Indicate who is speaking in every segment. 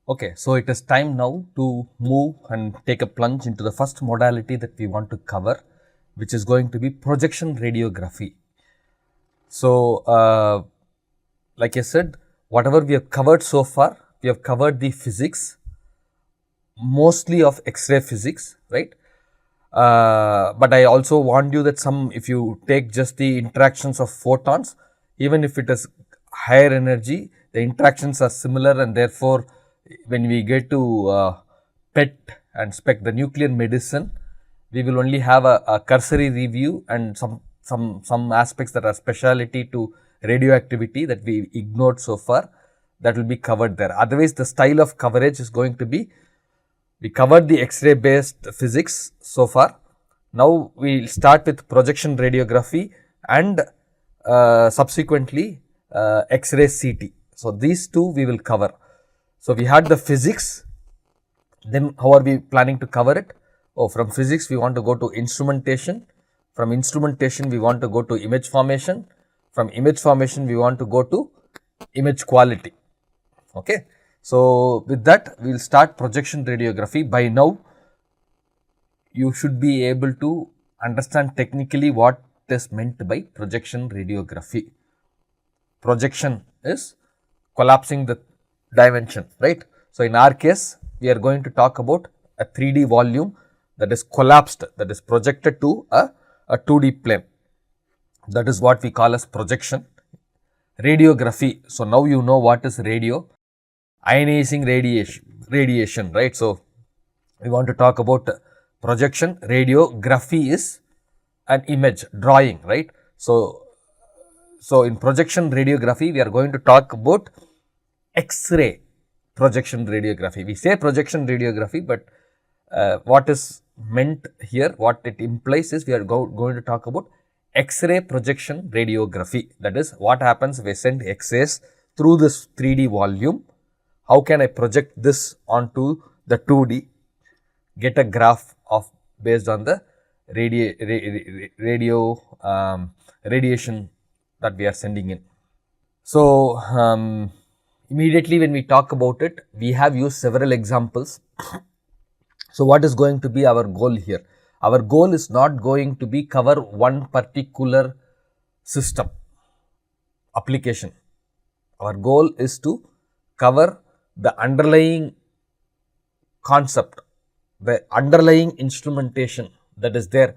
Speaker 1: Okay, so it is time now to move and take a plunge into the first modality that we want to cover, which is going to be projection radiography. So, like I said, whatever we have covered so far, we have covered the physics, mostly of X-ray physics, right? But I also warned you that if you take just the interactions of photons, even if it is higher energy, the interactions are similar, and therefore, when we get to PET and SPEC, the nuclear medicine, we will only have a cursory review and some aspects that are speciality to radioactivity that we ignored so far, that will be covered there. Otherwise, the style of coverage is going to be, we covered the X-ray based physics so far. Now we will start with projection radiography and subsequently X-ray CT. So these two we will cover. So we had the physics, then how are we planning to cover it? Oh, from physics we want to go to instrumentation. From instrumentation we want to go to image formation. From image formation we want to go to image quality. Okay. So with that we will start projection radiography. By now you should be able to understand technically what is meant by projection radiography. Projection is collapsing the dimension, right? So in our case we are going to talk about a 3D volume that is collapsed, that is projected to a 2D plane. That is what we call as projection. Radiography. So now you know what is radio. Ionizing radiation, right? So we want to talk about projection. Radiography is an image drawing, right? So in projection radiography we are going to talk about X-ray projection radiography. We say projection radiography, but what is meant here, what it implies is we are going to talk about X-ray projection radiography. That is what happens if I send X-rays through this 3D volume. How can I project this onto the 2D, get a graph of based on the radiation that we are sending in. So immediately when we talk about it, we have used several examples. So what is going to be our goal here? Our goal is not going to be cover one particular system application. Our goal is to cover the underlying concept, the underlying instrumentation that is there,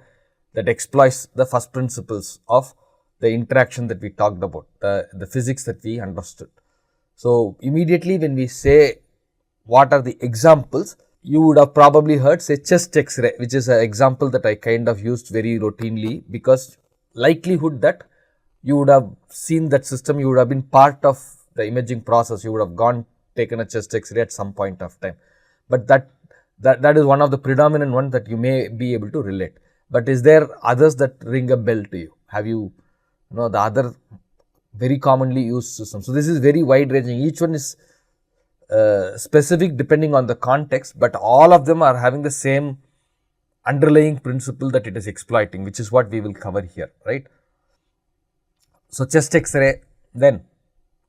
Speaker 1: that exploits the first principles of the interaction that we talked about, the physics that we understood. So immediately when we say what are the examples, you would have probably heard say chest X-ray, which is an example that I kind of used very routinely, because likelihood that you would have seen that system, you would have been part of the imaging process, you would have taken a chest X-ray at some point of time. But that is one of the predominant ones that you may be able to relate. But is there others that ring a bell to you? Have you know the other very commonly used systems? So this is very wide ranging. Each one is specific depending on the context, but all of them are having the same underlying principle that it is exploiting, which is what we will cover here, right? So chest X-ray, then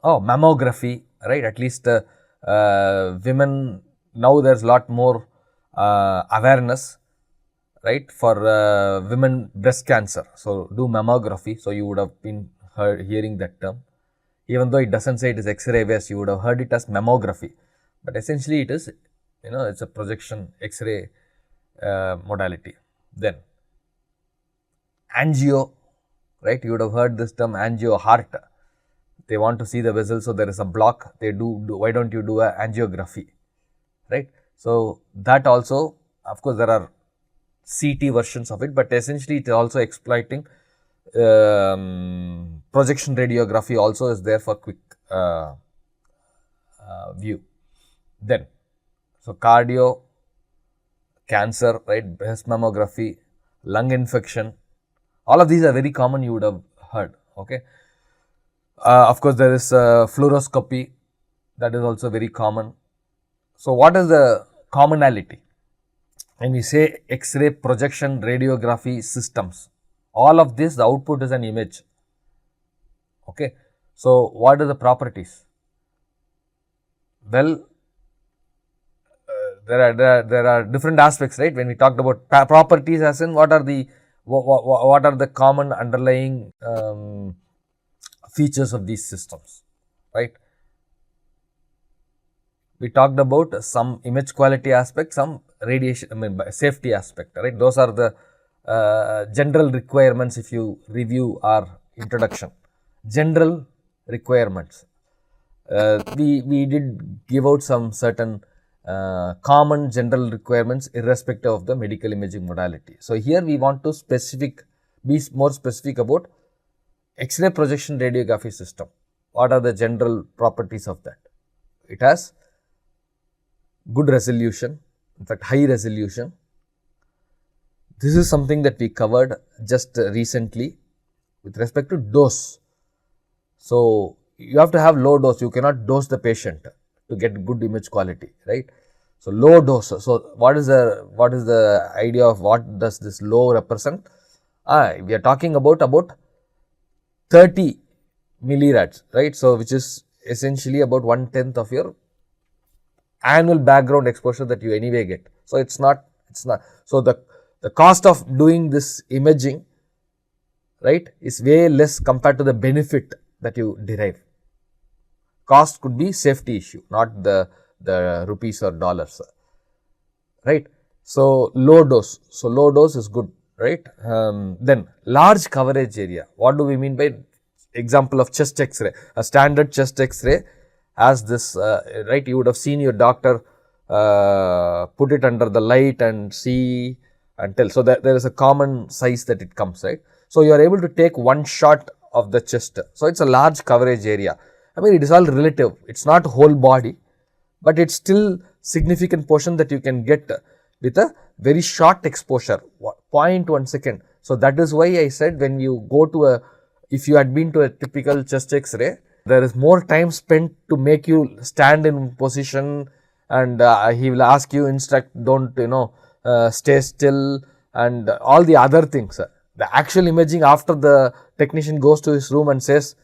Speaker 1: mammography, right? At least women, now there's a lot more awareness, right, for women breast cancer. So do mammography. So you would have been hearing that term. Even though it doesn't say it is X-ray based, you would have heard it as mammography. But essentially it is, it's a projection X-ray modality. Then angio, right? You would have heard this term angio, heart. They want to see the vessel, so there is a block. They do why don't you do a angiography, right? So that also, of course, there are CT versions of it, but essentially it is also exploiting projection radiography also is there for quick view. Then, so cardio, cancer, right, breast mammography, lung infection, all of these are very common, you would have heard, okay. Of course, there is fluoroscopy, that is also very common. So what is the commonality? When we say X-ray projection radiography systems, all of this, the output is an image, okay. So what are the properties? Well, there are different aspects, right? When we talked about properties, as in what are the common underlying features of these systems, right? We talked about some image quality aspect, some radiation, safety aspect, right? Those are the general requirements. If you review our introduction, general requirements. We did give out some certain common general requirements irrespective of the medical imaging modality. So, here we want to be more specific about X-ray projection radiography system. What are the general properties of that? It has good resolution, in fact high resolution. This is something that we covered just recently with respect to dose. So, you have to have low dose, you cannot dose the patient to get good image quality, right. So, low dose. So, what is the idea of what does this low represent? We are talking about 30 millirads, right. So, which is essentially about 1/10 of your annual background exposure that you anyway get. So, it's not. So, the cost of doing this imaging, right, is way less compared to the benefit that you derive. Cost could be safety issue, not the rupees or dollars, right. So, low dose. So, low dose is good, right. Then large coverage area. What do we mean by example of chest X-ray? A standard chest X-ray has this, right. You would have seen your doctor put it under the light and see and tell. So, there is a common size that it comes, right. So, you are able to take one shot of the chest. So, it is a large coverage area. I mean, it is all relative. It is not whole body, but it is still significant portion that you can get with a very short exposure, 0.1 second. So, that is why I said when you go to if you had been to a typical chest X-ray, there is more time spent to make you stand in position, and he will ask you, instruct, don't stay still and all the other things. The actual imaging, after the technician goes to his room and says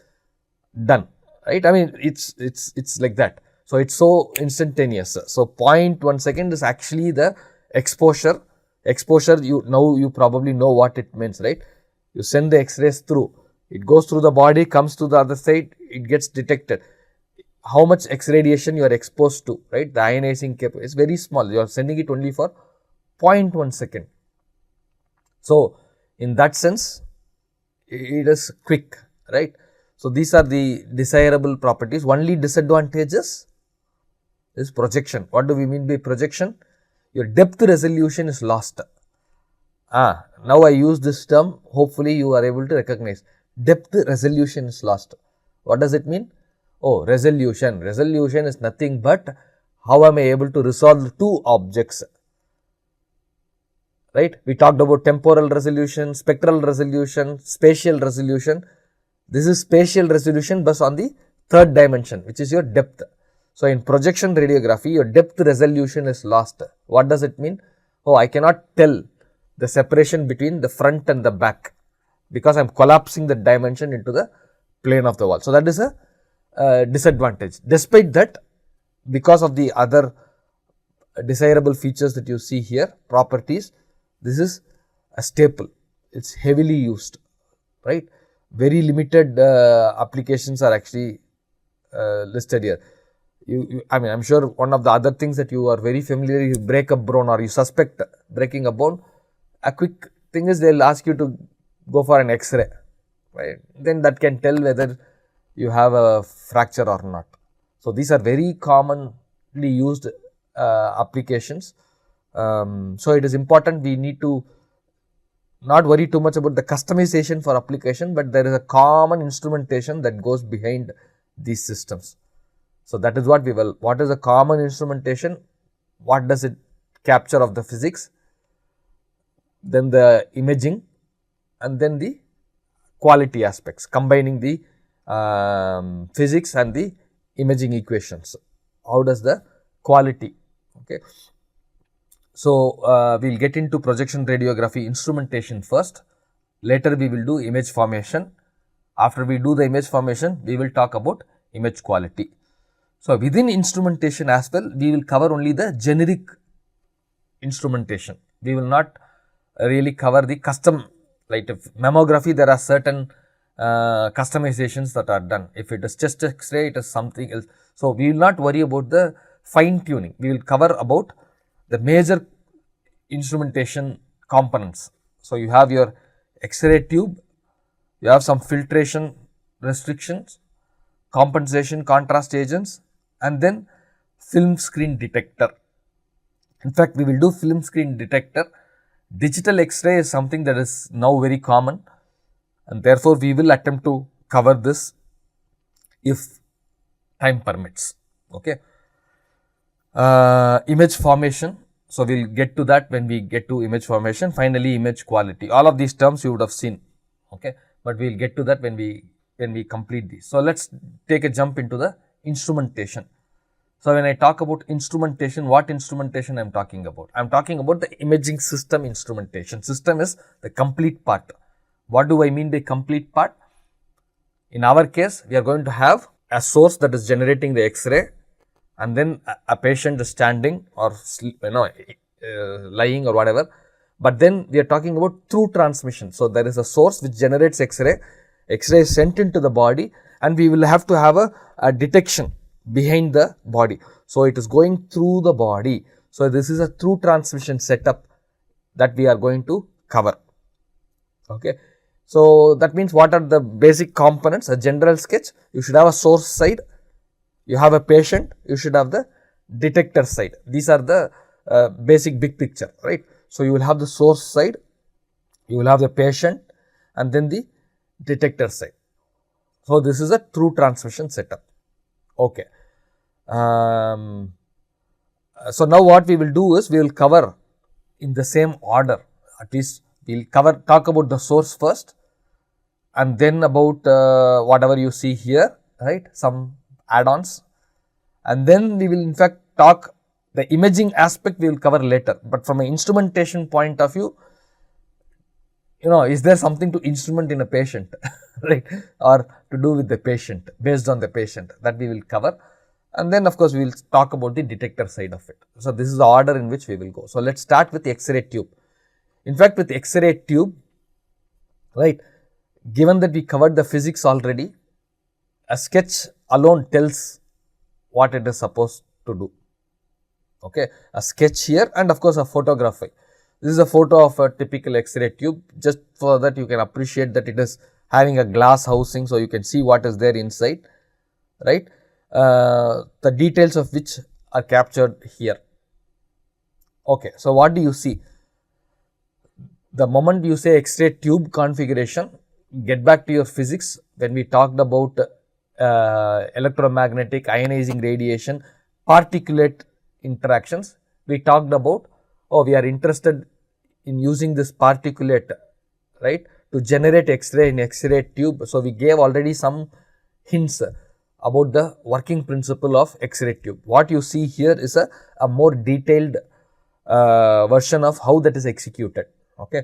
Speaker 1: done, right. I mean, it's like that. So, it's so instantaneous. So, 0.1 second is actually the exposure. You probably know what it means, right. You send the X-rays through, it goes through the body, comes to the other side, it gets detected. How much X radiation you are exposed to, right. The ionizing capability is very small. You are sending it only for 0.1 second. So, in that sense, it is quick, right. So, these are the desirable properties. Only disadvantages is projection. What do we mean by projection? Your depth resolution is lost. Now I use this term, hopefully you are able to recognize. Depth resolution is lost. What does it mean? Oh, resolution. Resolution is nothing but how am I able to resolve two objects, right. We talked about temporal resolution, spectral resolution, spatial resolution. This is spatial resolution but on the third dimension, which is your depth. So, in projection radiography, your depth resolution is lost. What does it mean? Oh, I cannot tell the separation between the front and the back because I am collapsing the dimension into the plane of the wall. So, that is a disadvantage. Despite that, because of the other desirable features that you see here, properties, this is a staple. It is heavily used, right. Very limited applications are actually listed here. I mean, I am sure one of the other things that you are very familiar, you break a bone or you suspect breaking a bone, a quick thing is they will ask you to go for an X-ray, right. Then that can tell whether you have a fracture or not. So, these are very commonly used applications. So, it is important we need to not worry too much about the customization for application, but there is a common instrumentation that goes behind these systems. So, that is what we will. What is a common instrumentation? What does it capture of the physics? Then the imaging, and then the quality aspects, combining the physics and the imaging equations. How does the quality? Okay. So, we will get into projection radiography instrumentation first. Later, we will do image formation. After we do the image formation, we will talk about image quality. So, within instrumentation as well, we will cover only the generic instrumentation. We will not really cover the custom, like if mammography, there are certain customizations that are done. If it is chest X-ray, it is something else. So, we will not worry about the fine tuning. We will cover about the major instrumentation components. So, you have your X-ray tube, you have some filtration restrictions, compensation contrast agents, and then film screen detector. In fact, we will do film screen detector. Digital X-ray is something that is now very common, and therefore, we will attempt to cover this if time permits. Okay. Image formation. So, we will get to that when we get to image formation. Finally, image quality. All of these terms you would have seen, okay, but we will get to that when we complete these. So, let us take a jump into the instrumentation. So, when I talk about instrumentation, what instrumentation I am talking about? I am talking about the imaging system instrumentation. System is the complete part. What do I mean by complete part? In our case, we are going to have a source that is generating the X-ray, and then a patient is standing or lying or whatever. But then we are talking about through transmission. So, there is a source which generates X-ray. X-ray is sent into the body, and we will have to have a detection behind the body. So, it is going through the body. So, this is a through transmission setup that we are going to cover. Okay. So, that means what are the basic components? A general sketch, you should have a source side, you have a patient, you should have the detector side. These are the basic big picture, right. So, you will have the source side, you will have the patient, and then the detector side. So, this is a through transmission setup. Okay. So, now what we will do is we will cover in the same order. At least we will talk about the source first, and then about whatever you see here, right, some add-ons, and then we will in fact talk the imaging aspect we will cover later. But from an instrumentation point of view, is there something to instrument in a patient, right, or to do with the patient, based on the patient, that we will cover. And then of course, we will talk about the detector side of it. So, this is the order in which we will go. So, let us start with the X-ray tube. In fact, with X-ray tube, right, given that we covered the physics already, a sketch alone tells what it is supposed to do. Okay, a sketch here, and of course, a photography. This is a photo of a typical X-ray tube. Just for that, you can appreciate that it is having a glass housing, so you can see what is there inside, right. The details of which are captured here. Okay, so what do you see? The moment you say X-ray tube configuration, get back to your physics when we talked about electromagnetic, ionizing radiation, particulate interactions. We talked about, we are interested in using this particulate, right, to generate X-ray in X-ray tube. So, we gave already some hints about the working principle of X-ray tube. What you see here is a more detailed version of how that is executed. Okay.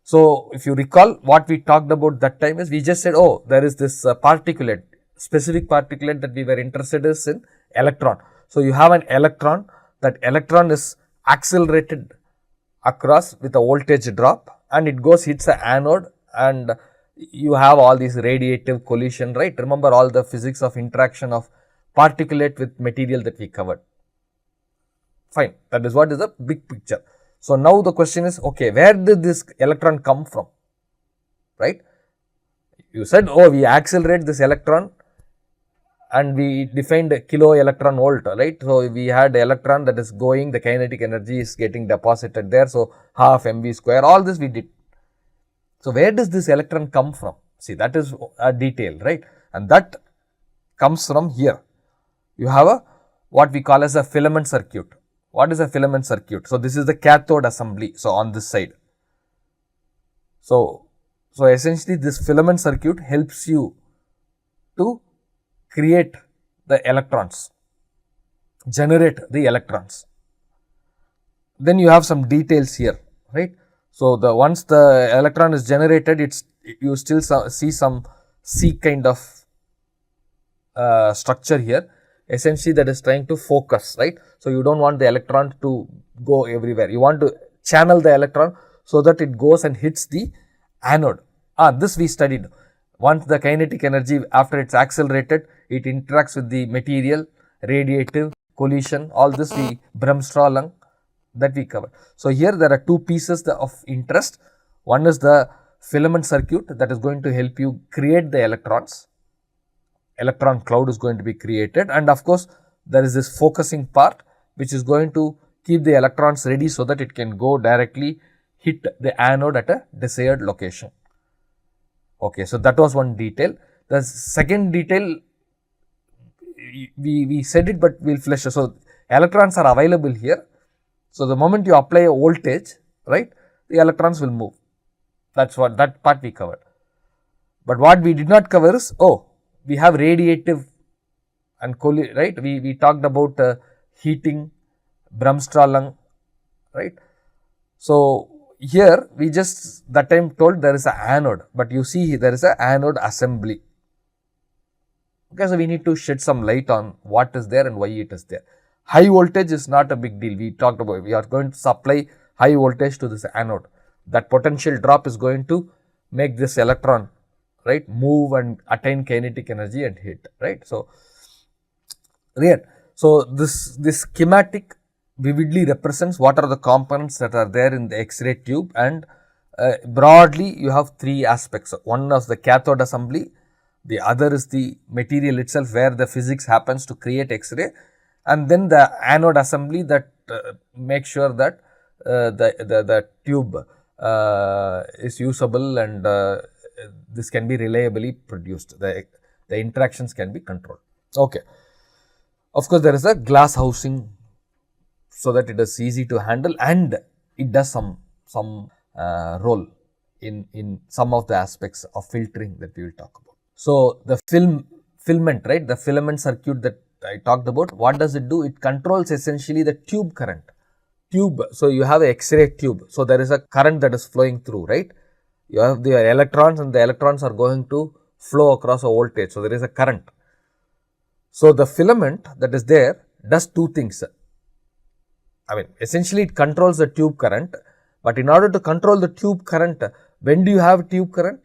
Speaker 1: So, if you recall, what we talked about that time is we just said, there is this particulate, specific particulate that we were interested in electron. So, you have an electron, that electron is accelerated across with a voltage drop, and it hits the anode, and you have all these radiative collision, right. Remember all the physics of interaction of particulate with material that we covered. Fine, that is what is the big picture. So, now the question is, okay, where did this electron come from, right? You said, we accelerate this electron, and we defined kilo electron volt, right. So, we had electron that is going, the kinetic energy is getting deposited there. So, half mv square, all this we did. So, where does this electron come from? See, that is a detail, right, and that comes from here. You have what we call as a filament circuit. What is a filament circuit? So, this is the cathode assembly. So, on this side. So, essentially this filament circuit helps you to create the electrons, generate the electrons. Then you have some details here, right. So, once the electron is generated, you still see some C kind of structure here. essentially that is trying to focus, right? So you don't want the electron to go everywhere. You want to channel the electron so that it goes and hits the anode. This we studied. Once the kinetic energy, after it's accelerated, it interacts with the material, radiative, collision, all this we Bremsstrahlung that we covered. So here there are two pieces of interest. One is the filament circuit that is going to help you create the electrons. Electron cloud is going to be created, and of course there is this focusing part which is going to keep the electrons ready so that it can go directly hit the anode at a desired location. Okay, so that was one detail. The second detail, we said it, but we'll flesh it. So electrons are available here. So the moment you apply a voltage, right, the electrons will move. That's what, that part we covered. But what we did not cover is, we have radiative and right? We talked about heating, Bremsstrahlung, right? So here we just that time told there is an anode, but you see there is an anode assembly. Okay, so we need to shed some light on what is there and why it is there. High voltage is not a big deal. We talked about, we are going to supply high voltage to this anode. That potential drop is going to make this electron, right, move and attain kinetic energy and hit, right. So this schematic vividly represents what are the components that are there in the X-ray tube, and broadly you have three aspects. One is the cathode assembly, the other is the material itself where the physics happens to create X-ray, and then the anode assembly that makes sure that the tube is usable and this can be reliably produced. The interactions can be controlled. Okay. Of course, there is a glass housing so that it is easy to handle, and it does some role in some of the aspects of filtering that we will talk about. So the filament, right, the filament circuit that I talked about, what does it do? It controls essentially the tube current. So you have an X-ray tube, so there is a current that is flowing through, right? You have the electrons, and the electrons are going to flow across a voltage, so there is a current. So the filament that is there does two things. I mean, essentially it controls the tube current, but in order to control the tube current, when do you have tube current?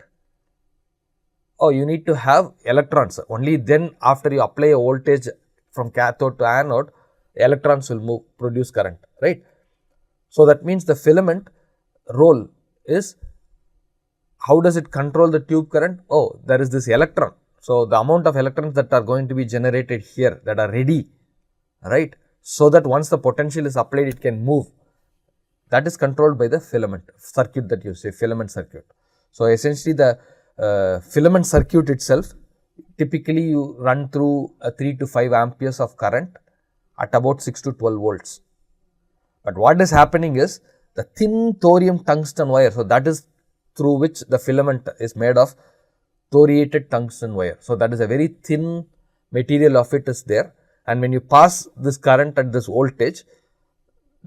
Speaker 1: You need to have electrons. Only then, after you apply a voltage from cathode to anode, electrons will move, produce current, right? So that means the filament role is, how does it control the tube current? There is this electron. So the amount of electrons that are going to be generated here, that are ready, right, so that once the potential is applied, it can move. That is controlled by the filament circuit that you say, filament circuit. So essentially the filament circuit itself, typically you run through a 3 to 5 amperes of current at about 6 to 12 volts. But what is happening is the thin thorium tungsten wire, so that is through which the filament is made of, thoriated tungsten wire. So that is a very thin material of it is there, and when you pass this current at this voltage,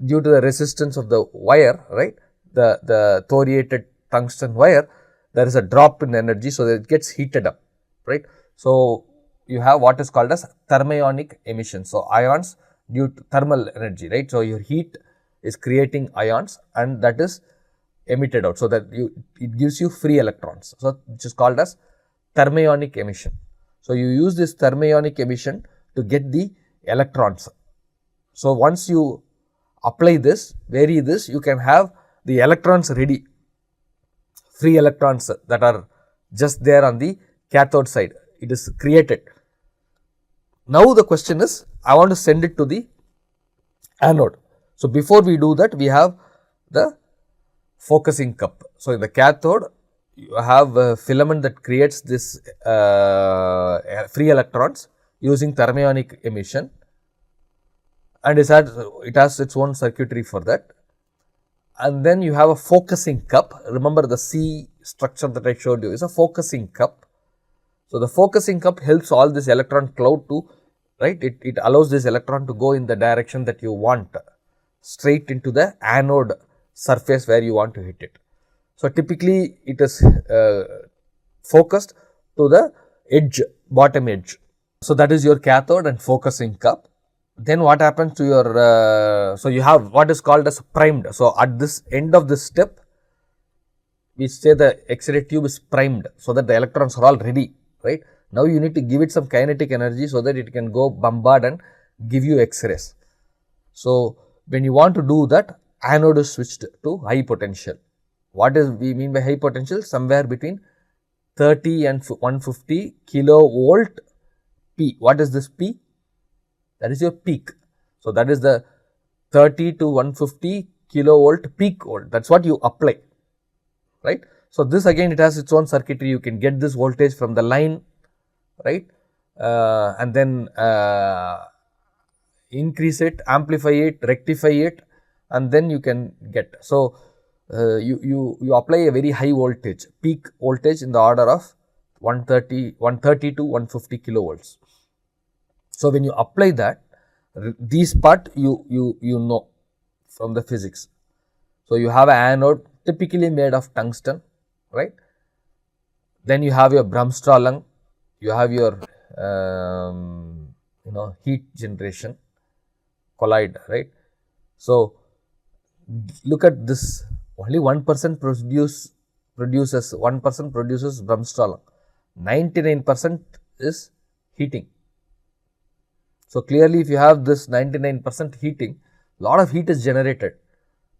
Speaker 1: due to the resistance of the wire, right, the thoriated tungsten wire, there is a drop in energy, so that it gets heated up, right. So you have what is called as thermionic emission. So ions due to thermal energy, right. So your heat is creating ions, and that is emitted out, so that it gives you free electrons. So which is called as thermionic emission. So you use this thermionic emission to get the electrons. So once you apply this, vary this, you can have the electrons ready, free electrons that are just there on the cathode side. It is created. Now the question is, I want to send it to the anode. So before we do that, we have the focusing cup. So in the cathode, you have a filament that creates this free electrons using thermionic emission, and it has its own circuitry for that. And then you have a focusing cup. Remember, the C structure that I showed you is a focusing cup. So the focusing cup helps all this electron cloud to, right, it allows this electron to go in the direction that you want, straight into the anode surface where you want to hit it. So typically it is focused to the edge, bottom edge. So that is your cathode and focusing cup. Then what happens to your, so you have what is called as primed. So at this end of this step, we say the X-ray tube is primed so that the electrons are all ready, right. Now you need to give it some kinetic energy so that it can go bombard and give you X-rays. So when you want to do that, anode is switched to high potential. What is we mean by high potential? Somewhere between 30 and 150 kilovolt P. What is this P? That is your peak. So that is the 30 to 150 kilovolt peak volt. That's what you apply, right. So this again, it has its own circuitry. You can get this voltage from the line, right, and then increase it, amplify it, rectify it, and then you can get. So you apply a very high voltage, peak voltage in the order of 130 to 150 kilovolts. So when you apply that, these part you know from the physics. So you have an anode typically made of tungsten, right. Then you have your Bremsstrahlung, you have your heat generation, collide, right. So look at this, only 1% produces Bremsstrahlung, 99% is heating. So clearly if you have this 99% heating, lot of heat is generated.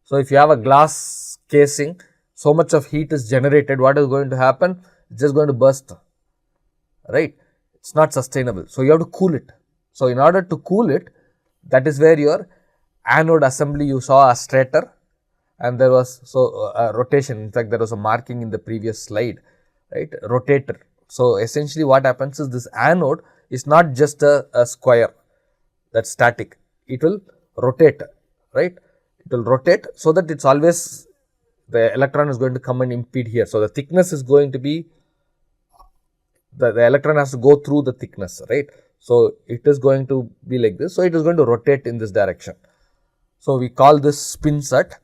Speaker 1: So if you have a glass casing, so much of heat is generated, what is going to happen? It's just going to burst, right. It's not sustainable. So you have to cool it. So in order to cool it, that is where your anode assembly, you saw a stator and there was a rotation. In fact, there was a marking in the previous slide, right, rotator. So essentially what happens is this anode is not just a square that's static, it will rotate, right. It will rotate so that it's always, the electron is going to come and impede here. So the thickness is going to be, the electron has to go through the thickness, right. So it is going to be like this. So it is going to rotate in this direction. So we call this spins at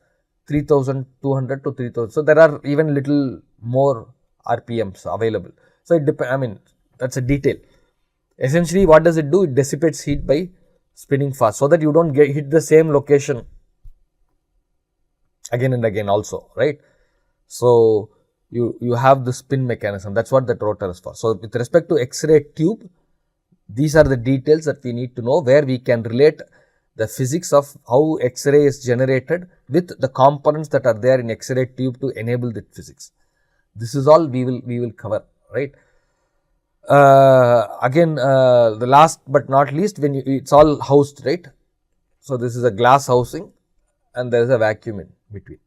Speaker 1: 3200 to 3000. So there are even little more RPMs available. So it depends, I mean, that's a detail. Essentially what does it do? It dissipates heat by spinning fast so that you don't hit the same location again and again also, right. So you have the spin mechanism, that's what that rotor is for. So with respect to X-ray tube, these are the details that we need to know, where we can relate the physics of how X-ray is generated with the components that are there in X-ray tube to enable that physics. This is all we will cover, right. Again, the last but not least, when it's all housed, right. So this is a glass housing and there is a vacuum in between.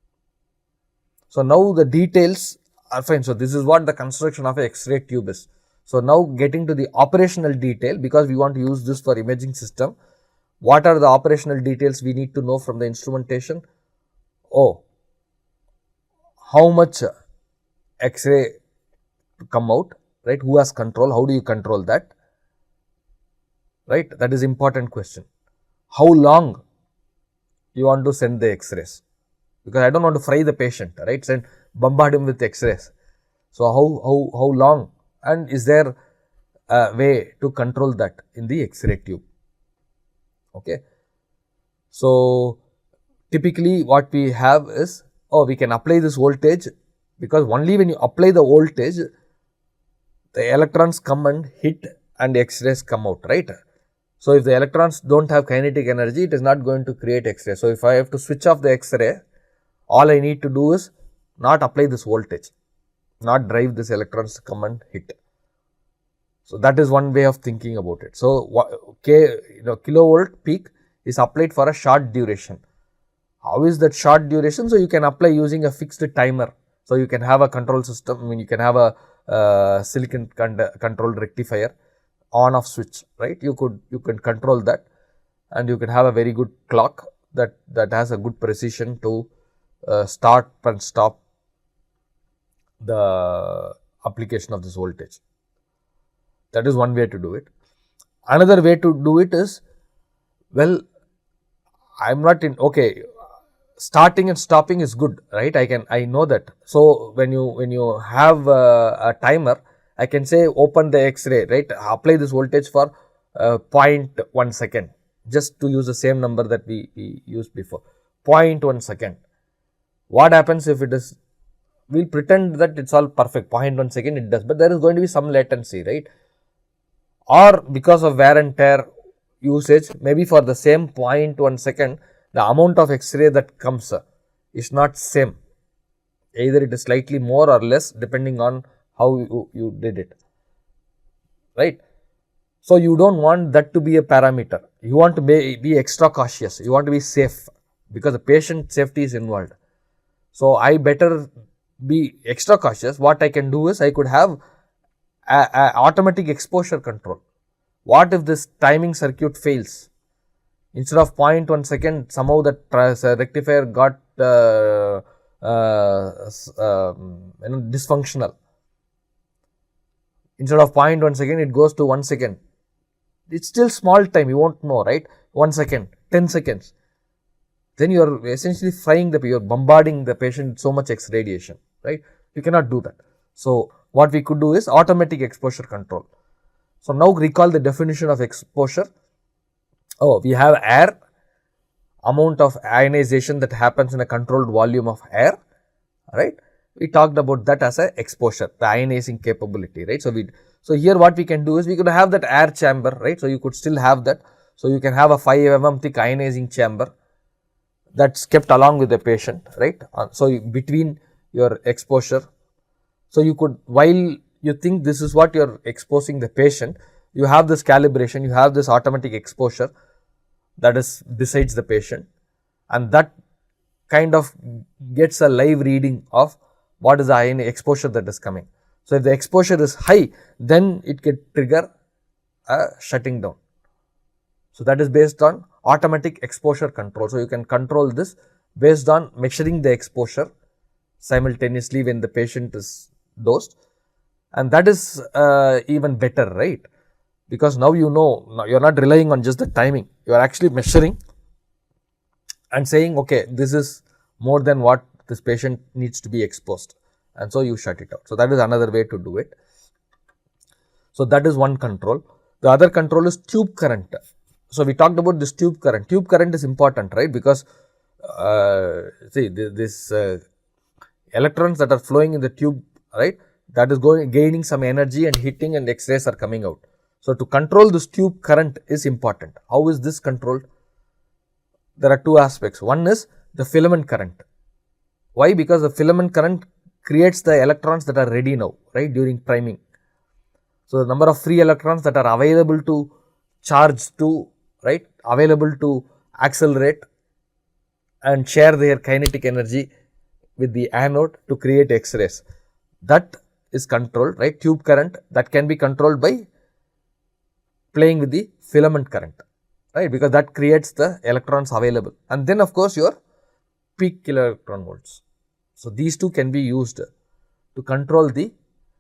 Speaker 1: So now the details are fine. So this is what the construction of a X-ray tube is. So now getting to the operational detail, because we want to use this for imaging system, what are the operational details we need to know from the instrumentation? Oh, how much X-ray to come out, right? Who has control? How do you control that? Right? That is important question. How long you want to send the X-rays? Because I don't want to fry the patient, right? Bombard him with X-rays. So how long? And is there a way to control that in the X-ray tube? Okay. So typically what we have is, we can apply this voltage, because only when you apply the voltage, the electrons come and hit and X-rays come out, right. So if the electrons don't have kinetic energy, it is not going to create X-ray. So if I have to switch off the X-ray, all I need to do is not apply this voltage, not drive this electrons to come and hit. So that is one way of thinking about it. So kilovolt peak is applied for a short duration. How is that short duration? So you can apply using a fixed timer. So you can have a control system. I mean, you can have a silicon controlled rectifier, on off switch, right. You can control that, and you can have a very good clock that has a good precision to start and stop the application of this voltage. That is one way to do it. Another way to do it is, well, I'm not in, okay, starting and stopping is good, right. I know that. So when you have a timer, I can say open the X-ray, right, apply this voltage for 0.1 second, just to use the same number that we used before, 0.1 second. What happens if it is, we'll pretend that it's all perfect, 0.1 second it does, but there is going to be some latency, right? Or because of wear and tear usage, maybe for the same 0.1 second, the amount of X-ray that comes is not same. Either it is slightly more or less depending on how you did it, right? So, you don't want that to be a parameter. You want to be extra cautious. You want to be safe because the patient safety is involved. So, I better be extra cautious. What I can do is I could have a automatic exposure control. What if this timing circuit fails? Instead of 0.1 second, somehow the rectifier got dysfunctional. Instead of 0.1 second, it goes to 1 second. It's still small time, you won't know, right? 1 second, 10 seconds. Then you are essentially frying you are bombarding the patient with so much X radiation, right? You cannot do that. So, what we could do is automatic exposure control. So, now recall the definition of exposure. Oh, we have air, amount of ionization that happens in a controlled volume of air, right? We talked about that as a exposure, the ionizing capability, right? So here what we can do is we could have that air chamber, right? So you could still have that. So you can have a 5 mm thick ionizing chamber that's kept along with the patient, right? So between your exposure, so you could, while you think this is what you're exposing the patient, you have this calibration, you have this automatic exposure that is besides the patient, and that kind of gets a live reading of what is the ion exposure that is coming. So, if the exposure is high, then it can trigger a shutting down. So, that is based on automatic exposure control. So, you can control this based on measuring the exposure simultaneously when the patient is dosed, and that is even better, right? Because now you know, now you are not relying on just the timing, you are actually measuring and saying, okay, this is more than what this patient needs to be exposed, and so you shut it out. So, that is another way to do it. So, that is one control. The other control is tube current. So, we talked about this tube current. Tube current is important, right? Because see this electrons that are flowing in the tube, right, that is gaining some energy and hitting, and X-rays are coming out. So, to control this tube current is important. How is this controlled? There are two aspects. One is the filament current. Why? Because the filament current creates the electrons that are ready now, right, during priming. So, the number of free electrons that are available to charge to, right, available to accelerate and share their kinetic energy with the anode to create X-rays. That is controlled, right? Tube current that can be controlled by playing with the filament current, right, because that creates the electrons available, and then of course your peak kilo electron volts. So, these two can be used to control the,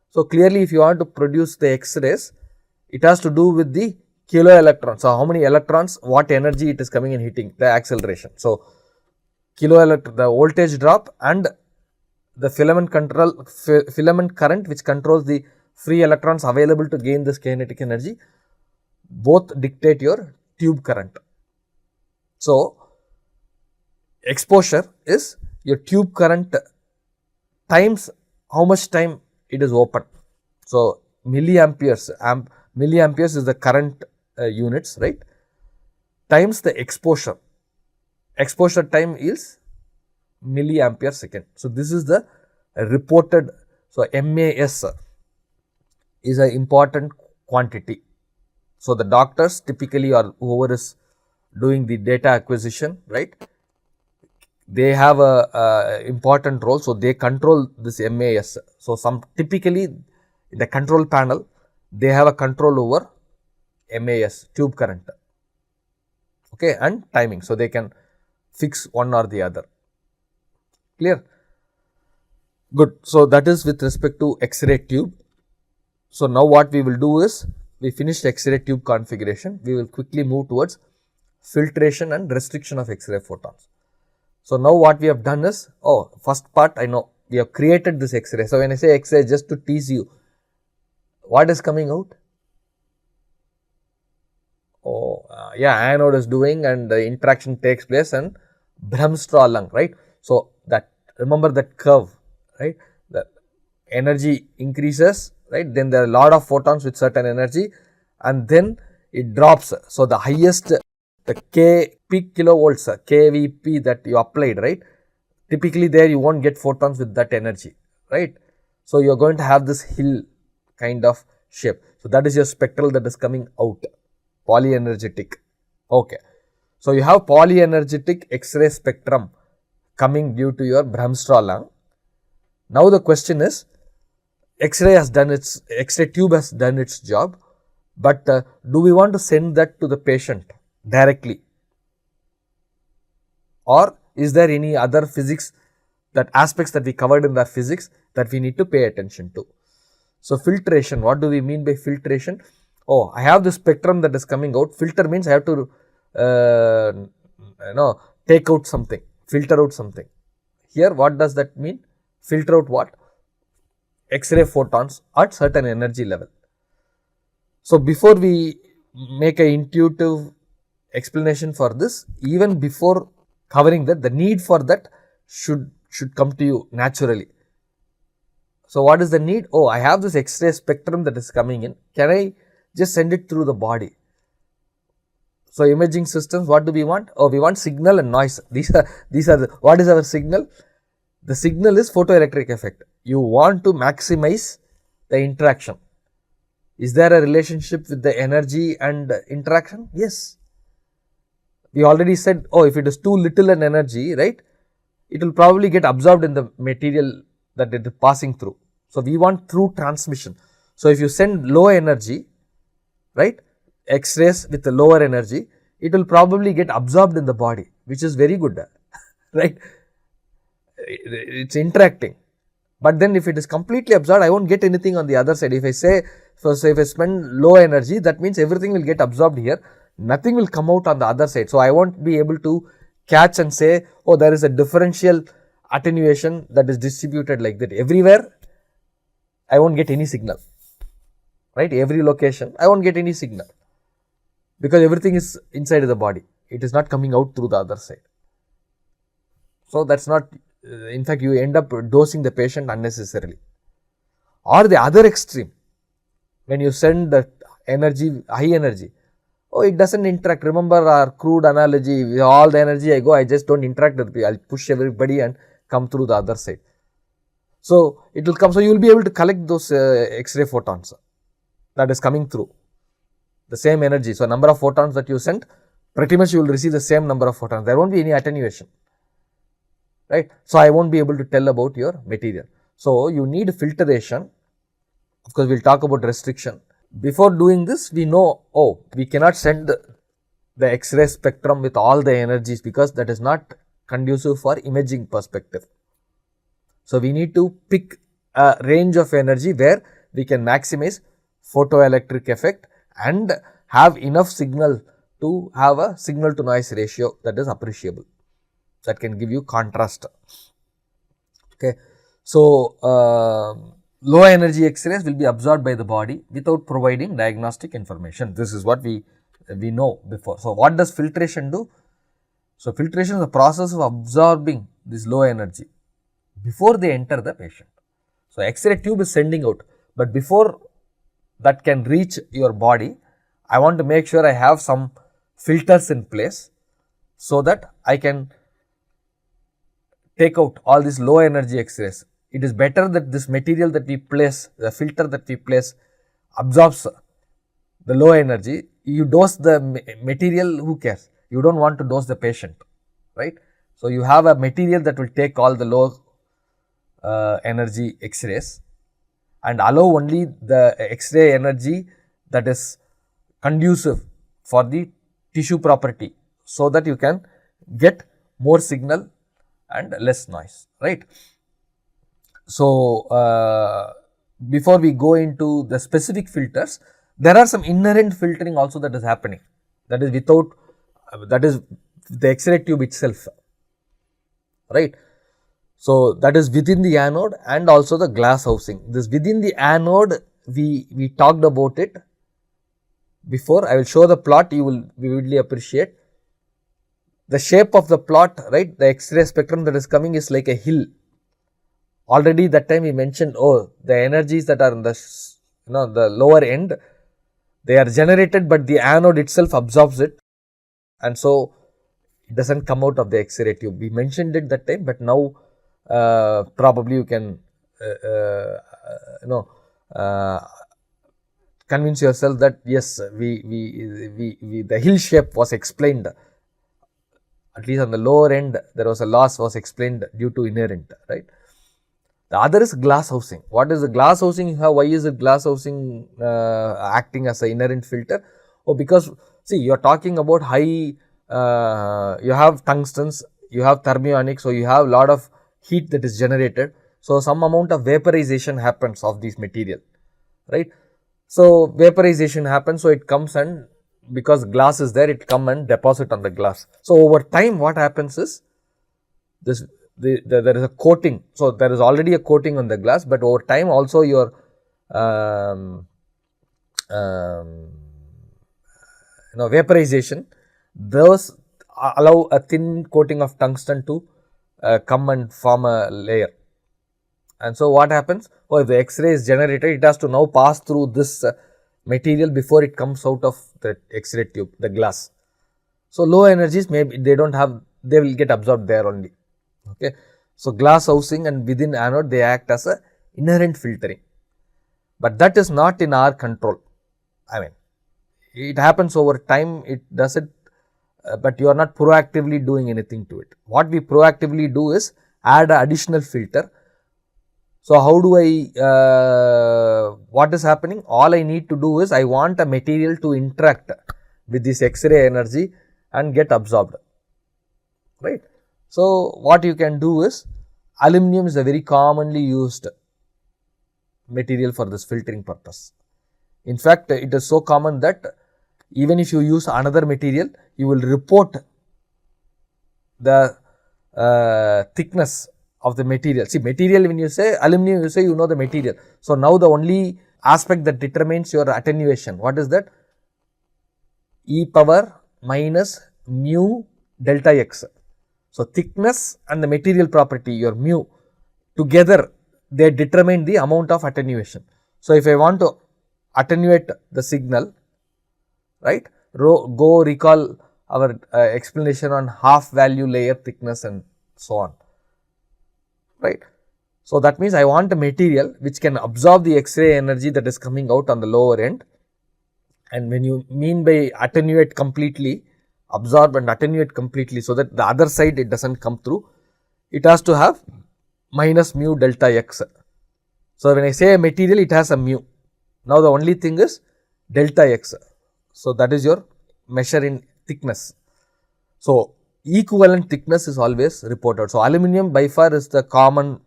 Speaker 1: so clearly if you want to produce the X-rays, it has to do with the kilo electrons. So, how many electrons, what energy it is coming and hitting, the acceleration. So, the voltage drop and the filament current which controls the free electrons available to gain this kinetic energy, both dictate your tube current. So, exposure is your tube current times how much time it is open. So, milliamperes is the current units, right, times the exposure. Exposure time is milliampere second. So, this is the reported. So, MAS is an important quantity. So, the doctors typically, or whoever is doing the data acquisition, right, they have a important role. So, they control this MAS. So, typically in the control panel, they have a control over MAS, tube current, okay, and timing. So, they can fix one or the other. Clear? Good. So, that is with respect to X-ray tube. So, now what we will do is, we finished X-ray tube configuration, we will quickly move towards filtration and restriction of X-ray photons. So, now what we have done is, first part I know, we have created this X-ray. So, when I say X-ray, just to tease you, what is coming out? anode is doing and the interaction takes place and Brahmstraw lung, right. So, that remember that curve, right, the energy increases, right, then there are a lot of photons with certain energy and then it drops. So, the highest, the K peak kilovolts, kVp that you applied, right, typically there you won't get photons with that energy, right. So, you are going to have this hill kind of shape. So, that is your spectral that is coming out, polyenergetic. Okay. So, you have polyenergetic X-ray spectrum coming due to your Brahmstraw lung. Now, the question is, X-ray tube has done its job, but do we want to send that to the patient directly, or is there any other physics, that aspects that we covered in the physics that we need to pay attention to? So, filtration, what do we mean by filtration? Oh, I have the spectrum that is coming out. Filter means I have to take out something, filter out something. Here what does that mean? Filter out what? X-ray photons at certain energy level. So, before we make an intuitive explanation for this, even before covering that, the need for that should come to you naturally. So, what is the need? Oh, I have this X-ray spectrum that is coming in. Can I just send it through the body? So, imaging systems, what do we want? Oh, we want signal and noise. These are what is our signal? The signal is photoelectric effect. You want to maximize the interaction. Is there a relationship with the energy and interaction? Yes. We already said, oh, if it is too little an energy, right, it will probably get absorbed in the material that it is passing through. So, we want through transmission. So, if you send low energy, right, X-rays with the lower energy, it will probably get absorbed in the body, which is very good, right. It is interacting, but then if it is completely absorbed, I won't get anything on the other side. If I say, if I spend low energy, that means everything will get absorbed here, nothing will come out on the other side. So, I won't be able to catch and say, oh, there is a differential attenuation that is distributed like that everywhere. I won't get any signal, right, every location I won't get any signal, because everything is inside of the body, it is not coming out through the other side. So, that is not, in fact, you end up dosing the patient unnecessarily. Or the other extreme, when you send the energy, high energy, oh, it does not interact. Remember our crude analogy, with all the energy I go, I just do not interact with people, I will push everybody and come through the other side. So, it will come, so you will be able to collect those X-ray photons that is coming through, the same energy. So, number of photons that you sent, pretty much you will receive the same number of photons, there will not be any attenuation, right. So, I will not be able to tell about your material. So, you need filtration, of course, we will talk about restriction. Before doing this, we know, oh, we cannot send the X-ray spectrum with all the energies, because that is not conducive for imaging perspective. So, we need to pick a range of energy where we can maximize photoelectric effect and have enough signal to have a signal to noise ratio that is appreciable, that can give you contrast. Okay. So, low energy X-rays will be absorbed by the body without providing diagnostic information. This is what we know before. So, what does filtration do? So, filtration is the process of absorbing this low energy before they enter the patient. So, X-ray tube is sending out, but before that can reach your body, I want to make sure I have some filters in place, so that I can take out all these low energy X-rays. It is better that this material that we place, the filter that we place, absorbs the low energy. You dose the material, who cares? You do not want to dose the patient, right. So, you have a material that will take all the low energy X-rays and allow only the X-ray energy that is conducive for the tissue property, so that you can get more signal and less noise, right. So, before we go into the specific filters, there are some inherent filtering also that is happening, that is without, that is the X-ray tube itself, right. So, that is within the anode and also the glass housing. This within the anode, we talked about it before I will show the plot, you will vividly appreciate the shape of the plot, right? The X-ray spectrum that is coming is like a hill. Already that time we mentioned, oh, the energies that are in the the lower end, they are generated, but the anode itself absorbs it, and so it doesn't come out of the X-ray tube. We mentioned it that time, but now probably you can uh, convince yourself that yes, the hill shape was explained. At least on the lower end, there was a loss was explained due to inherent, right? The other is glass housing. What is the glass housing? Why is it glass housing acting as an inherent filter? Oh, because see, you are talking about high, you have tungstens, you have thermionic, so you have a lot of heat that is generated. So, some amount of vaporization happens of this material, right? So, vaporization happens, so it comes and because glass is there, it come and deposit on the glass. So, over time what happens is this there is a coating. So, there is already a coating on the glass, but over time also your vaporization, those allow a thin coating of tungsten to come and form a layer. And so, what happens? Oh, if the X-ray is generated, it has to now pass through this material before it comes out of the X-ray tube, the glass. So, low energies maybe they do not have, they will get absorbed there only. Okay. So, glass housing and within anode they act as a inherent filtering, but that is not in our control. I mean, it happens over time, it does it, but you are not proactively doing anything to it. What we proactively do is add an additional filter. So, how do I, what is happening? All I need to do is I want a material to interact with this X-ray energy and get absorbed, right. So, what you can do is aluminum is a very commonly used material for this filtering purpose. In fact, it is so common that even if you use another material, you will report the thickness of the material. See, material, when you say aluminum, you say you know the material. So, now the only aspect that determines your attenuation, what is that? E power minus mu delta x. So, thickness and the material property, your mu, together they determine the amount of attenuation. So, if I want to attenuate the signal, right, go recall our explanation on half value layer thickness and so on, right. So, that means I want a material which can absorb the X-ray energy that is coming out on the lower end, and when you mean by attenuate completely, absorb and attenuate completely, so that the other side it does not come through, it has to have minus mu delta x. So, when I say a material, it has a mu. Now, the only thing is delta x. So, that is your measure in thickness. So, equivalent thickness is always reported. So, aluminum by far is the common.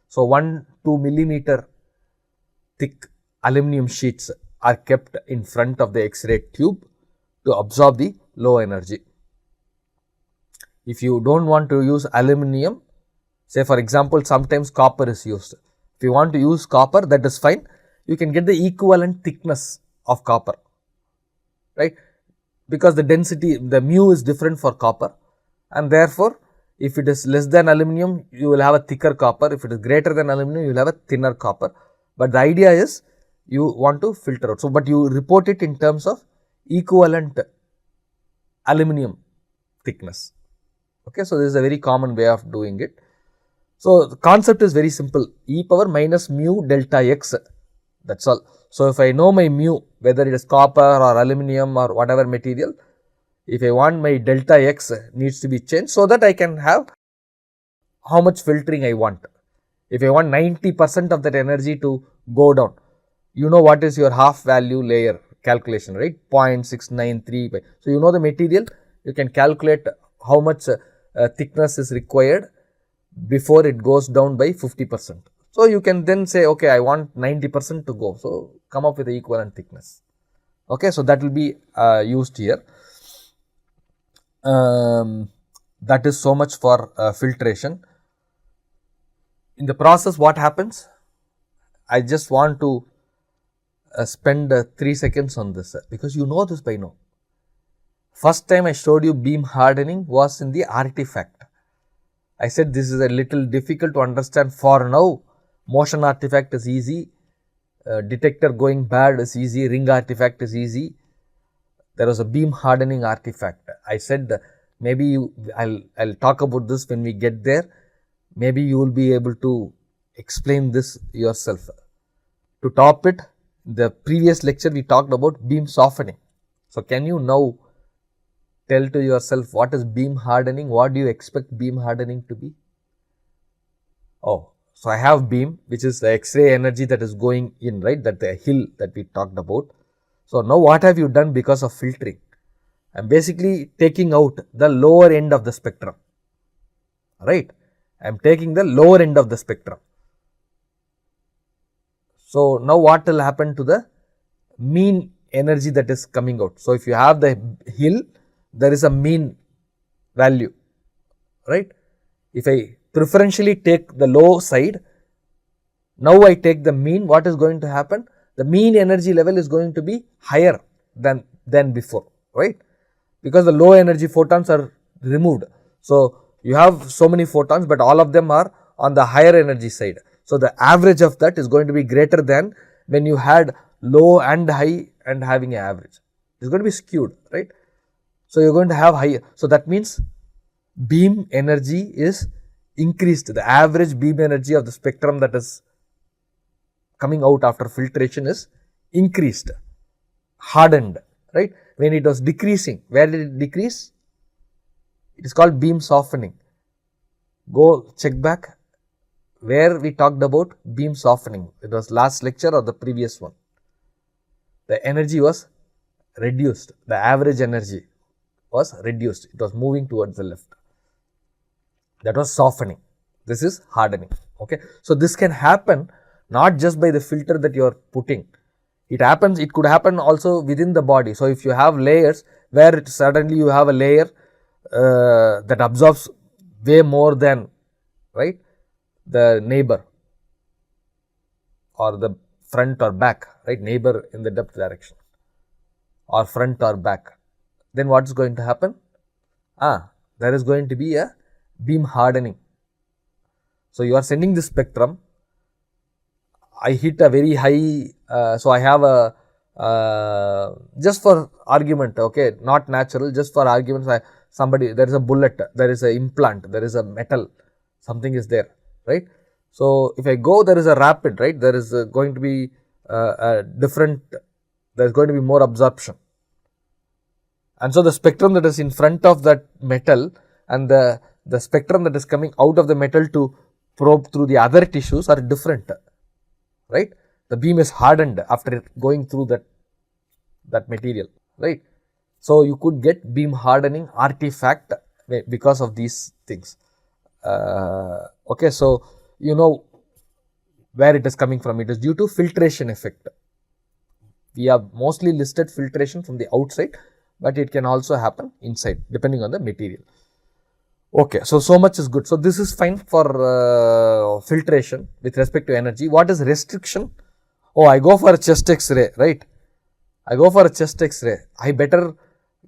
Speaker 1: So, 1-2 millimeter thick aluminum sheets are kept in front of the X-ray tube to absorb the low energy. If you do not want to use aluminum, say for example, sometimes copper is used. If you want to use copper, that is fine. You can get the equivalent thickness of copper, right, because the density, the mu is different for copper, and therefore, if it is less than aluminum, you will have a thicker copper. If it is greater than aluminum, you will have a thinner copper. But the idea is you want to filter out. So, but you report it in terms of equivalent aluminum thickness. Okay. So, this is a very common way of doing it. So, the concept is very simple, e power minus mu delta x, that is all. So, if I know my mu, whether it is copper or aluminum or whatever material, if I want my delta x needs to be changed, so that I can have how much filtering I want. If I want 90% of that energy to go down, you know what is your half value layer calculation, right, 0.693. So, you know the material, you can calculate how much thickness is required before it goes down by 50%. So, you can then say, okay, I want 90% to go. So, come up with the equivalent thickness. Okay. So, that will be used here. That is so much for filtration. In the process, what happens? I just want to spend 3 seconds on this because you know this by now. First time I showed you beam hardening was in the artifact. I said this is a little difficult to understand for now. Motion artifact is easy, detector going bad is easy, ring artifact is easy. There was a beam hardening artifact. I said maybe I'll talk about this when we get there. Maybe you will be able to explain this yourself. To top it, the previous lecture we talked about beam softening. So, can you now tell to yourself what is beam hardening? What do you expect beam hardening to be? Oh, so I have beam, which is the X-ray energy that is going in, right? That the hill that we talked about. So, now what have you done because of filtering? I am basically taking out the lower end of the spectrum, right? I am taking the lower end of the spectrum. So, now what will happen to the mean energy that is coming out? So, if you have the hill, there is a mean value, right? If I preferentially take the low side, now I take the mean, what is going to happen? The mean energy level is going to be higher than before, right? Because the low energy photons are removed. So, you have so many photons, but all of them are on the higher energy side. So, the average of that is going to be greater than when you had low and high and having an average. It is going to be skewed, right? So, you are going to have higher. So, that means beam energy is increased. The average beam energy of the spectrum that is coming out after filtration is increased, hardened, right? When it was decreasing, where did it decrease? It is called beam softening. Go check back where we talked about beam softening. It was last lecture or the previous one. The energy was reduced, the average energy was reduced, it was moving towards the left. That was softening. This is hardening. Okay. So, this can happen not just by the filter that you are putting. It happens, it could happen also within the body. So, if you have layers where suddenly you have a layer that absorbs way more than, right, the neighbor or the front or back, right, neighbor in the depth direction or front or back, then what is going to happen? There is going to be a beam hardening. So, you are sending the spectrum, I hit a very high, so I have a, just for argument, okay, not natural, just for argument, there is a bullet, there is an implant, there is a metal, something is there, right. So, if I go, there is a rapid, right, there is going to be a different, there is going to be more absorption. And so, the spectrum that is in front of that metal and the spectrum that is coming out of the metal to probe through the other tissues are different, right. The beam is hardened after going through that material, right. So, you could get beam hardening artifact because of these things. Okay. So, you know where it is coming from. It is due to filtration effect. We have mostly listed filtration from the outside, but it can also happen inside depending on the material. Okay. So much is good. So, this is fine for filtration with respect to energy. What is restriction? Oh, I go for a chest X-ray, right. I go for a chest X-ray. I better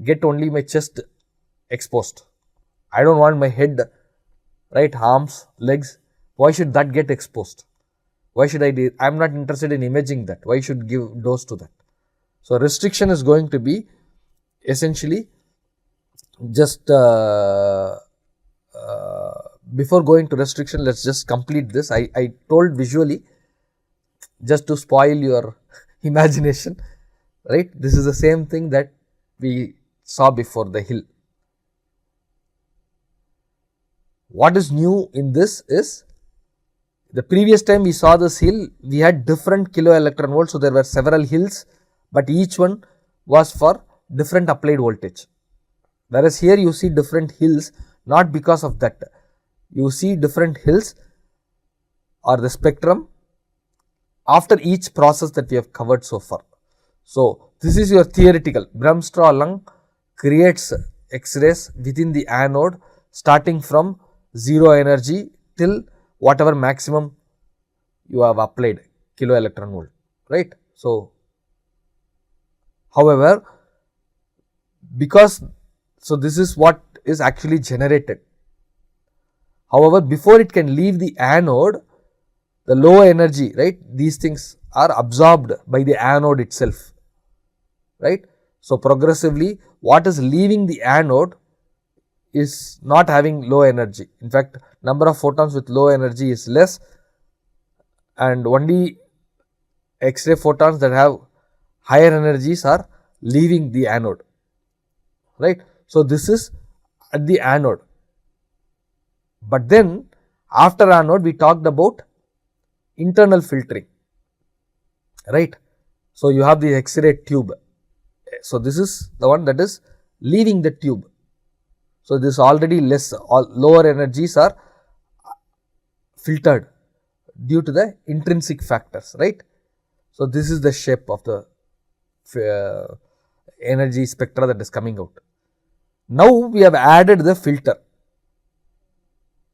Speaker 1: get only my chest exposed. I don't want my head, right, arms, legs. Why should that get exposed? Why should I do? I am not interested in imaging that. Why should give dose to that? So, restriction is going to be essentially just before going to restriction, let us just complete this. I told visually just to spoil your imagination, right. This is the same thing that we saw before, the hill. What is new in this is, the previous time we saw this hill, we had different kilo electron volts. So, there were several hills, but each one was for different applied voltage. Whereas, here you see different hills, not because of that. You see different hills or the spectrum after each process that we have covered so far. So, this is your theoretical. Bremsstraw lung creates X-rays within the anode starting from 0 energy till whatever maximum you have applied, kilo electron volt, right. So, However, because, so this is what is actually generated. However, before it can leave the anode, the low energy, right, these things are absorbed by the anode itself, right. So, progressively what is leaving the anode is not having low energy. In fact, number of photons with low energy is less, and only X-ray photons that have higher energies are leaving the anode, right. So, this is at the anode. But then after anode we talked about internal filtering, right. So, you have the X-ray tube. So, this is the one that is leaving the tube. So, this already less, lower energies are filtered due to the intrinsic factors, right. So, this is the shape of the energy spectra that is coming out. Now, we have added the filter.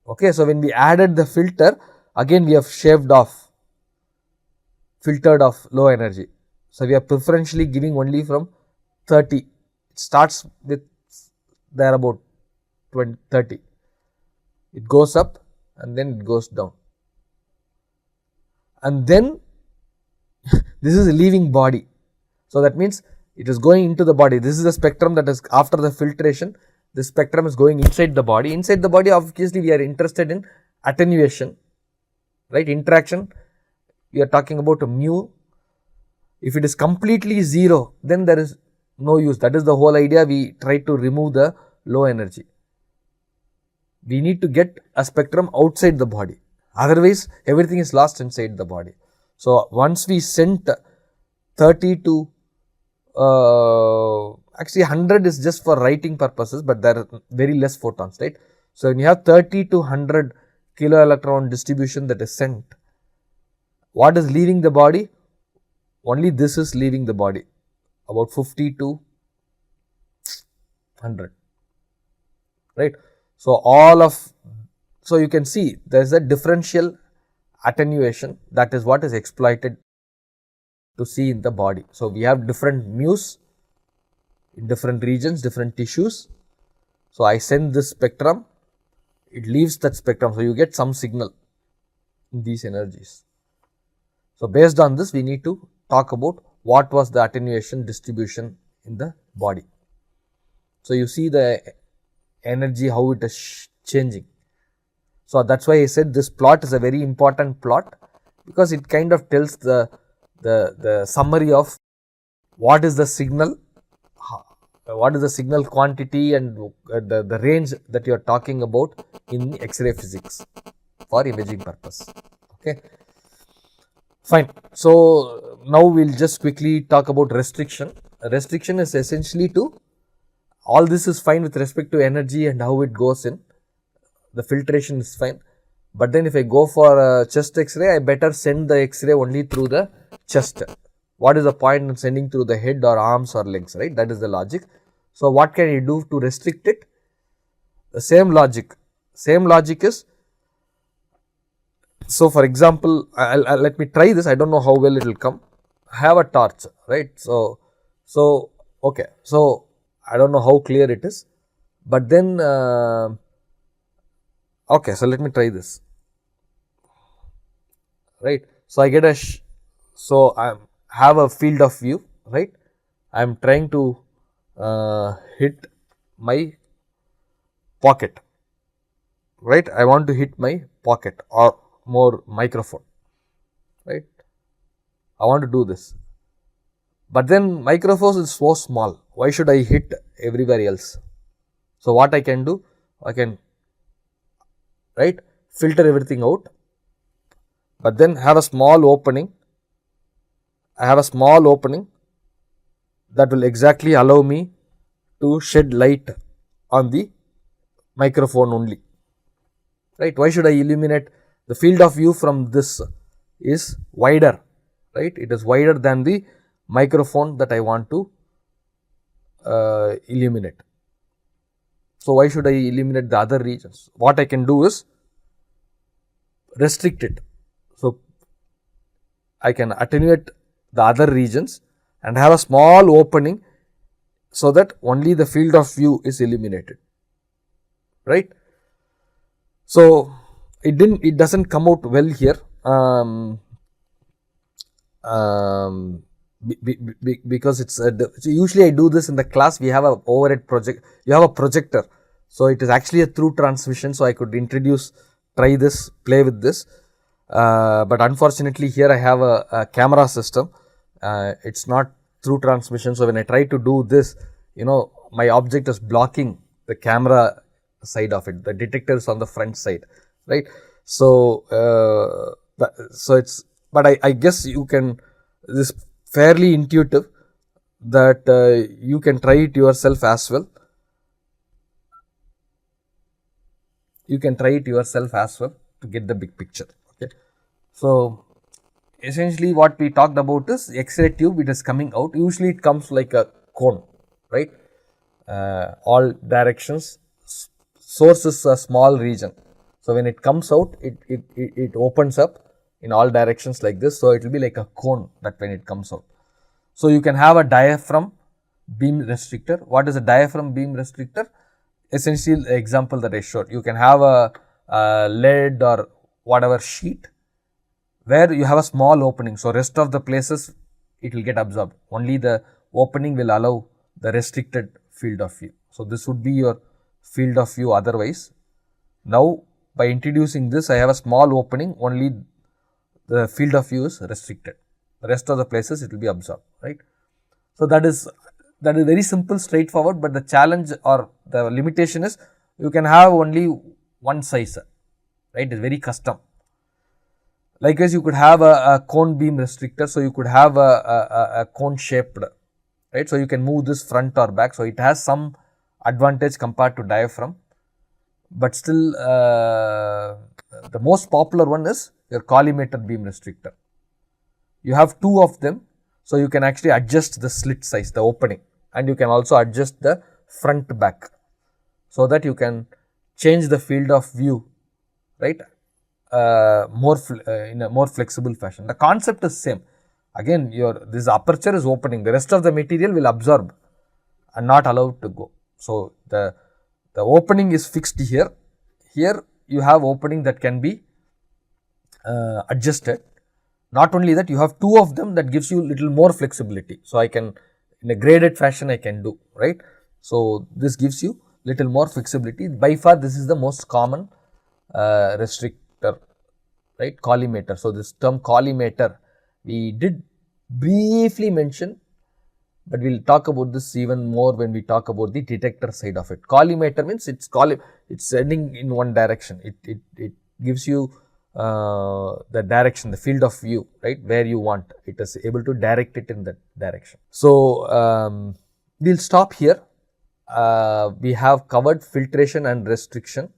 Speaker 1: Okay, so when we added the filter, again we have shaved off, filtered off low energy. So, we are preferentially giving only from 30. It starts with there about 20, 30. It goes up and then it goes down. And then this is a leaving body. So, that means it is going into the body. This is the spectrum that is after the filtration. This spectrum is going inside the body. Inside the body, obviously we are interested in attenuation, right, interaction. We are talking about a mu. If it is completely 0, then there is no use. That is the whole idea. We try to remove the low energy. We need to get a spectrum outside the body. Otherwise, everything is lost inside the body. So, once we sent 30 to actually 100 is just for writing purposes, but there are very less photons, right. So, when you have 30 to 100 kilo electron distribution that is sent, what is leaving the body? Only this is leaving the body, about 50 to 100, right. So, so you can see there is a differential attenuation, that is what is exploited to see in the body. So, we have different mu's in different regions, different tissues. So, I send this spectrum, it leaves that spectrum. So, you get some signal in these energies. So, based on this we need to talk about what was the attenuation distribution in the body. So, you see the energy, how it is changing. So, that is why I said this plot is a very important plot, because it kind of tells the summary of what is the signal, what is the signal quantity and the range that you are talking about in X-ray physics for imaging purpose. Okay, fine. So, now we will just quickly talk about restriction. Restriction is essentially to, all this is fine with respect to energy and how it goes in, the filtration is fine, but then if I go for a chest X-ray, I better send the X-ray only through the chest. What is the point in sending through the head or arms or legs, right? That is the logic. So, what can you do to restrict it? The same logic is, so for example, I'll let me try this. I don't know how well it will come. I have a torch, right? So okay, so I don't know how clear it is, but then okay, so let me try this, right. So, I get a so I have a field of view, right. I am trying to hit my pocket, right. I want to hit my pocket or more microphone, right. I want to do this, but then microphone is so small. Why should I hit everywhere else? So, what I can do? I can, right, filter everything out, but then have a small opening. I have a small opening that will exactly allow me to shed light on the microphone only, right. Why should I illuminate? The field of view from this is wider, right. It is wider than the microphone that I want to illuminate. So, why should I illuminate the other regions? What I can do is restrict it. So, I can attenuate the other regions and have a small opening so that only the field of view is illuminated, right. So it doesn't come out well here, because it's so usually I do this in the class. We have a overhead project, you have a projector, so it is actually a through transmission. So I could try this, play with this, but unfortunately here I have a camera system. It's not through transmission. So when I try to do this, my object is blocking the camera side of it. The detector is on the front side, right. So it's, but I guess you can, this fairly intuitive that you can try it yourself as well. You can try it yourself as well to get the big picture. Okay. So essentially what we talked about is X-ray tube. It is coming out. Usually it comes like a cone, right. All directions. Source is a small region. So when it comes out, it opens up in all directions like this. So it will be like a cone that when it comes out. So you can have a diaphragm beam restrictor. What is a diaphragm beam restrictor? Essentially the example that I showed. You can have a lead or whatever sheet where you have a small opening. So rest of the places it will get absorbed. Only the opening will allow the restricted field of view. So this would be your field of view otherwise. Now by introducing this, I have a small opening, only the field of view is restricted. The rest of the places it will be absorbed, right. So that is very simple, straightforward, but the challenge or the limitation is you can have only one size, right. It's very custom. Likewise, you could have a cone beam restrictor. So you could have a cone shaped, right. So you can move this front or back. So it has some advantage compared to diaphragm, but still the most popular one is your collimator beam restrictor. You have two of them. So you can actually adjust the slit size, the opening, and you can also adjust the front back so that you can change the field of view, right, in a more flexible fashion. The concept is same. Again, this aperture is opening, the rest of the material will absorb and not allowed to go. So the opening is fixed here. Here you have opening that can be adjusted. Not only that, you have two of them that gives you little more flexibility. So I can, in a graded fashion, I can do, right. So this gives you little more flexibility. By far this is the most common restrictor, right, collimator. So this term collimator we did briefly mention, but we will talk about this even more when we talk about the detector side of it. Collimator means it's sending in one direction. It gives you the direction, the field of view, right, where you want. It is able to direct it in that direction. So we'll stop here. We have covered filtration and restriction.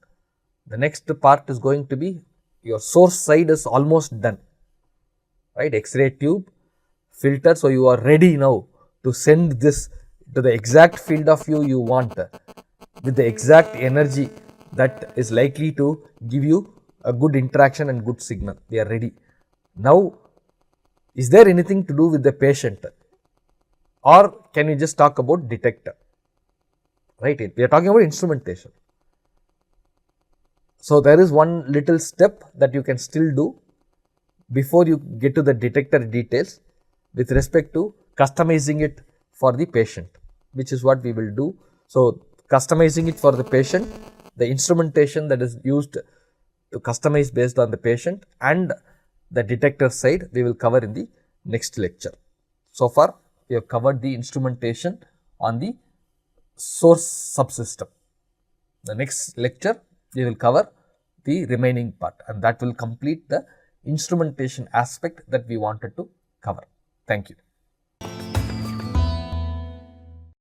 Speaker 1: The next part is going to be your source side is almost done, right. X-ray tube, filter. So you are ready now to send this to the exact field of view you want with the exact energy that is likely to give you a good interaction and good signal. We are ready. Now, is there anything to do with the patient, or can we just talk about detector, right? We are talking about instrumentation. So there is one little step that you can still do before you get to the detector details with respect to customizing it for the patient, which is what we will do. So customizing it for the patient, the instrumentation that is used to customize based on the patient, and the detector side we will cover in the next lecture. So far we have covered the instrumentation on the source subsystem. The next lecture we will cover the remaining part, and that will complete the instrumentation aspect that we wanted to cover. Thank you.